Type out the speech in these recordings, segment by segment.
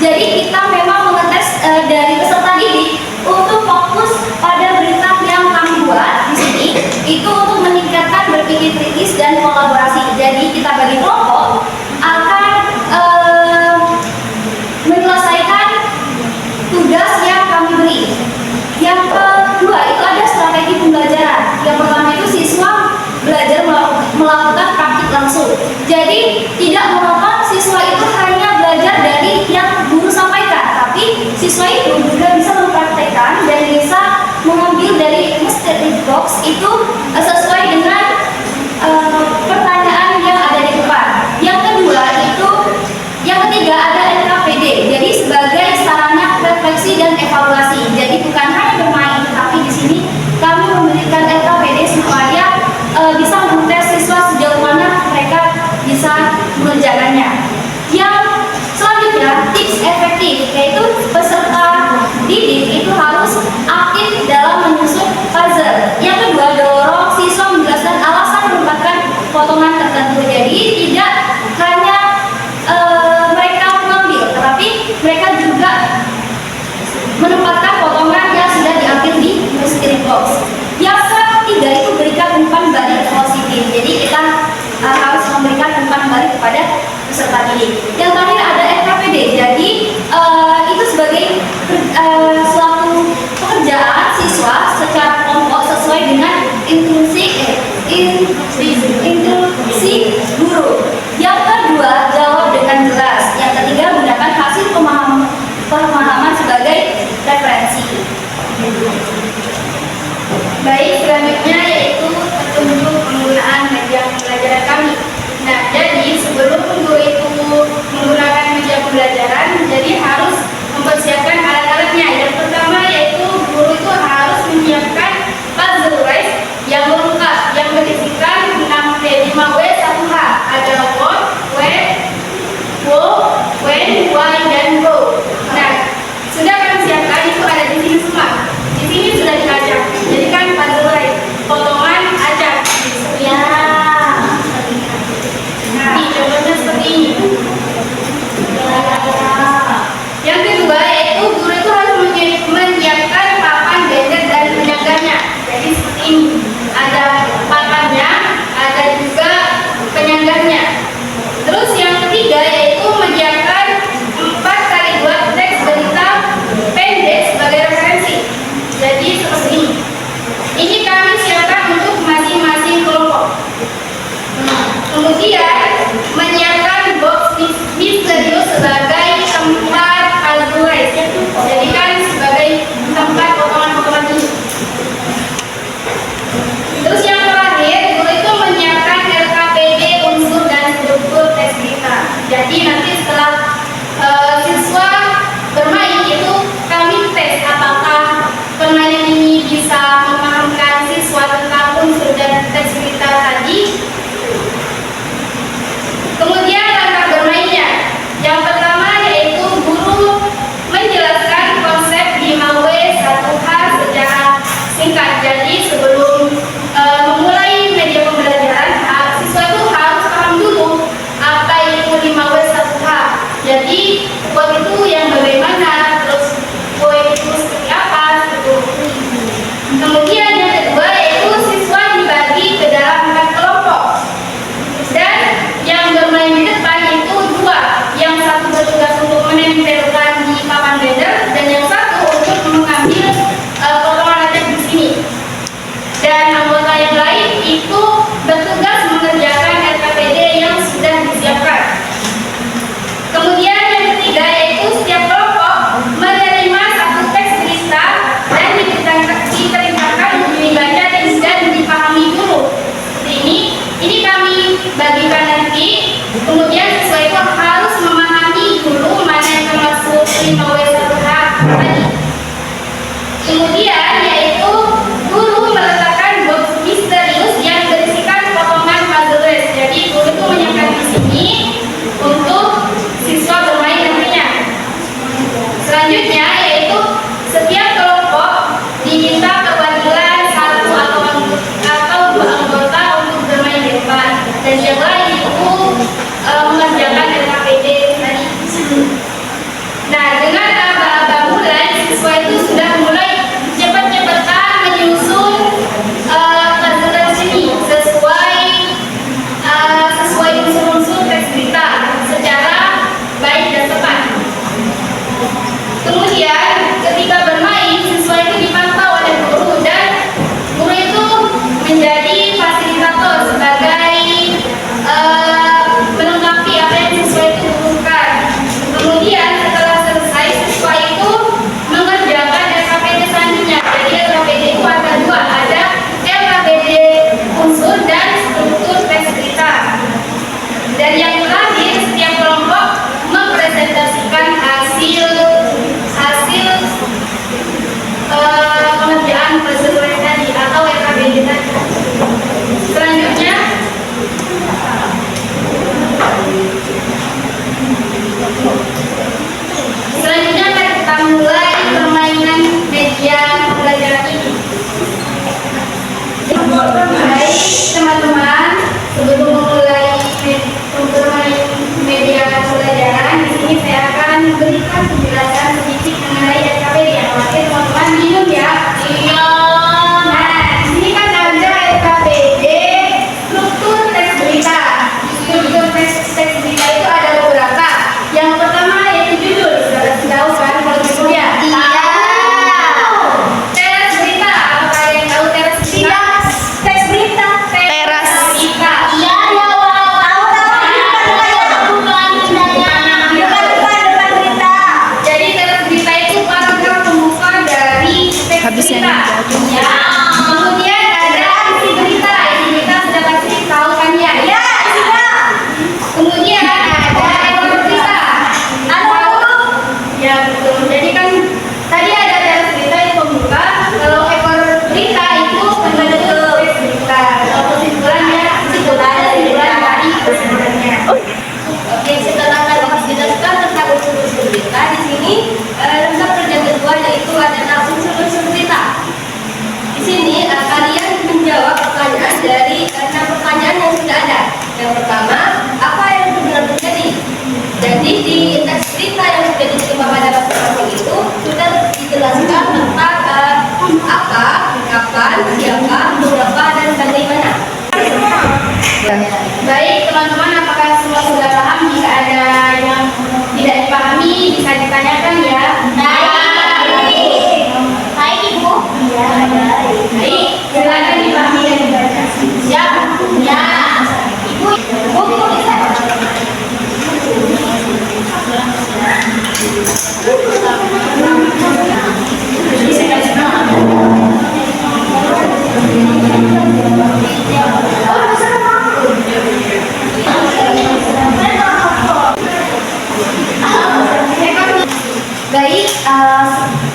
Jadi kita memang mengetes dari peserta didik untuk fokus pada berita yang kami buat di sini itu untuk meningkatkan berpikir kritis dan kolaborasi. Jadi kita bagi kelompok akan menyelesaikan tugas yang kami beri. Yang kedua itu ada strategi pembelajaran. Yang pertama itu siswa belajar melakukan praktik langsung. Jadi tidak monoton siswa itu hanya belajar dari yang guru sampaikan, tapi siswa itu juga bisa mempraktekkan dan bisa mengambil dari mystery box itu sesuai dengan pertanyaan yang ada di depan. Yang kedua itu, yang ketiga ada LKPD. Jadi sebagai sarana refleksi dan evaluasi. Jadi bukan hanya bermain, tapi di sini kami memberikan LKPD supaya bisa mengetes siswa sejauh mana mereka bisa mengerjakannya. Yang selanjutnya tips efektif, yaitu peserta didik itu harus aktif dalam menyusun puzzle. Yang kedua, dorong siswa menjelaskan alasan menempatkan potongan tertentu. Jadi tidak hanya mereka mengambil, tetapi mereka juga menempatkan potongan yang sudah diambil di mystery box. Yang ketiga itu berikan umpan balik positif. Jadi kita harus memberikan umpan balik kepada peserta didik. Yang terakhir ada LKPD. Jadi itu sebagai suatu pekerjaan siswa secara kelompok sesuai dengan instruksi guru. Yang kedua, jawab dengan jelas. Yang ketiga, gunakan hasil pemahaman sebagai referensi. Baik, selanjutnya yaitu petunjuk penggunaan media pembelajaran kami. Nah, jadi sebelum guru itu menggunakan media pembelajaran, jadi harus mempersiapkan alat-alatnya. Yang pertama yaitu guru itu harus menyiapkan puzzle race yang lengkap, yang berisikan 5W1H. Ada what, where, who, when, why, dan go. Nah, sudah kami siapkan, itu ada di sini semua. Di sini sudah diacak. Jadi kan puzzle race, potongan acak. Ya. Nah, contohnya seperti ini. Yang kedua yaitu guru itu harus menyiapkan papan banner dan penyangganya. Jadi seperti ini. Ada papannya, ada juga penyangganya. Terus yang ketiga yaitu menyiapkan 4x2 teks berita pendek sebagai referensi. Jadi seperti ini. Ini kami siapkan untuk masing-masing kelompok. Kemudian menyiapkan box misterius sebagai tempat puzzle race. Jadi kan sebagai tempat potongan-potongan ini. Terus yang terakhir, guru itu menyiapkan LKPD unsur dan struktur teks berita. Jadi nanti setelah siswa bermain itu kami tes apakah permainan ini bisa memahamkan siswa tentang unsur dan teks berita tadi. Kemudian langkah bermainnya. Yang pertama yaitu guru menjelaskan konsep 5W1H secara singkat. Jadi sebelum memulai media pembelajaran, siswa itu harus paham dulu apa itu 5W1H. Jadi what itu yang bagaimana, terus what itu seperti apa, gitu. Kemudian yang kedua yaitu siswa dibagi ke dalam 4 kelompok. Dan yang bermain di depan itu 2. Yang satu bertugas untuk menempelkan di papan banner dan yang satu untuk mengambil potongan acak di sini. Dan anggota yang lain itu bertugas mengerjakan LKPD yang sudah disiapkan. Kemudian yang ketiga yaitu setiap kelompok menerima 1 teks berita dan diperintahkan untuk dibaca dan dipahami dulu. Seperti ini kami bagikan nanti. Kemudian siswa itu harus memahami dulu mana yang termasuk 5W1H tadi. Kemudian yaitu guru meletakkan box misterius yang berisikan potongan puzzle race. Jadi guru itu menyiapkan di sini untuk siswa bermain nantinya. Selanjutnya yaitu setiap kelompok diminta perwakilan 1 atau 2 anggota untuk bermain di depan dan yang lain itu mengerjakan LKPD tadi. Nah, penjelasan sedikit mengenai SKPD. Yang oke teman-teman minum ya. Iya. Nah, di sini kan ada SKPD, struktur teks berita. Struktur teks berita itu ada beberapa. Yang pertama yaitu judul. Sudah tahu kan kalau judulnya? Iya. Teras berita. Apakah ada yang tahu teras berita? Teks berita. Teras berita. Iya. Habisnya ya. Kemudian ada isi berita. Isi berita sudah pasti tahu kan ya? Ya, sudah. Kemudian ada ekor berita. Ya, betul. Jadi kan tadi ada teras berita itu pembuka. Kalau ekor berita itu membentuk teks berita. Kalau kesimpulannya kesimpulan dari kesimpulannya. Oke, setelah tadi dijelaskan tentang unsur-unsur berita, di sini lengkap kerja kedua yaitu adalah unsur-unsur berita. Di sini kalian menjawab pertanyaan dari 6 pertanyaan yang sudah ada. Yang pertama, apa yang benar terjadi? Jadi di teks berita yang sudah diterima pada masing-masing itu sudah dijelaskan tentang apa, kapan, siapa, berapa, dan bagaimana. Baik teman-teman, apakah semua sudah paham? Jika ada yang tidak dipahami bisa ditanyakan ya. Baik Ibu. Ya, baik. Silakan dipahami dan dibaca. Siap? Ya. Ibu, bisa. Baik,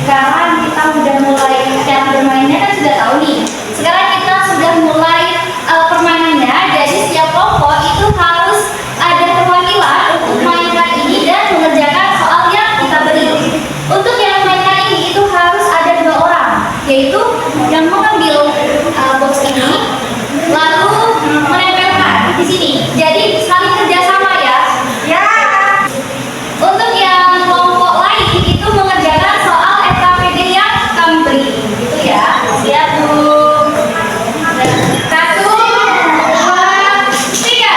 sekarang kita sudah mulai cara bermainnya kan sudah tahu nih. Sekarang kita sudah mulai permainannya. Jadi setiap kelompok itu harus ada perwakilan untuk mainkan ini dan mengerjakan soal yang kita beri. Untuk yang mainkan ini itu harus ada 2 orang, yaitu yang mengambil box ini lalu menempelkan di sini. Jadi saling kerjasama ya. Ya. Untuk yang kelompok lain itu mengerjakan soal SKPD yang kami beri, gitu ya. Siap Bu. 1, 2, 3.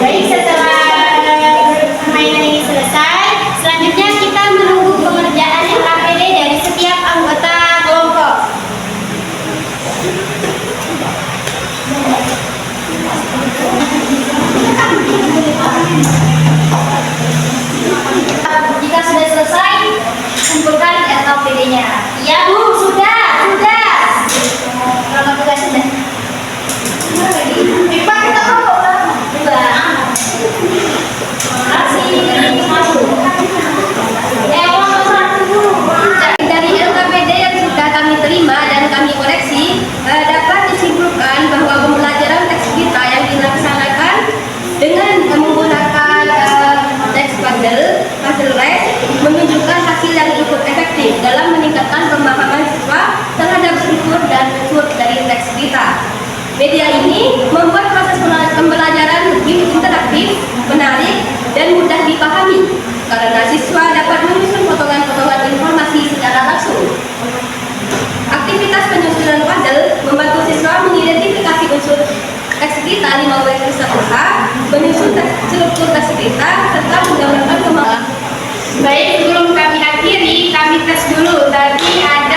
Baik, setelah permainan ini selesai, selanjutnya kita menunggu pengerjaan SKPD dari setiap anggota kelompok. Jika sudah selesai, kumpulkan SKPD-nya. Ya Bu, sudah. Kalau tugas sudah. Pak, kita mau. Dari LKPD yang sudah kami terima dan kami koreksi, dapat disimpulkan bahwa pembelajaran teks berita yang dilaksanakan dengan menggunakan teks puzzle rest menunjukkan hasil yang cukup efektif dalam meningkatkan pemahaman siswa terhadap struktur dan unsur dari teks berita. Media ini membuat proses pembelajaran lebih interaktif, menarik, dan mudah dipahami karena siswa dapat menyusun potongan-potongan informasi secara langsung. Aktivitas penyusunan puzzle membantu siswa mengidentifikasi unsur teks berita 5W1H menyusun struktur tes kita serta menggambarkan kemampuan. Baik, sebelum kami akhiri, kami tes dulu. Tadi ada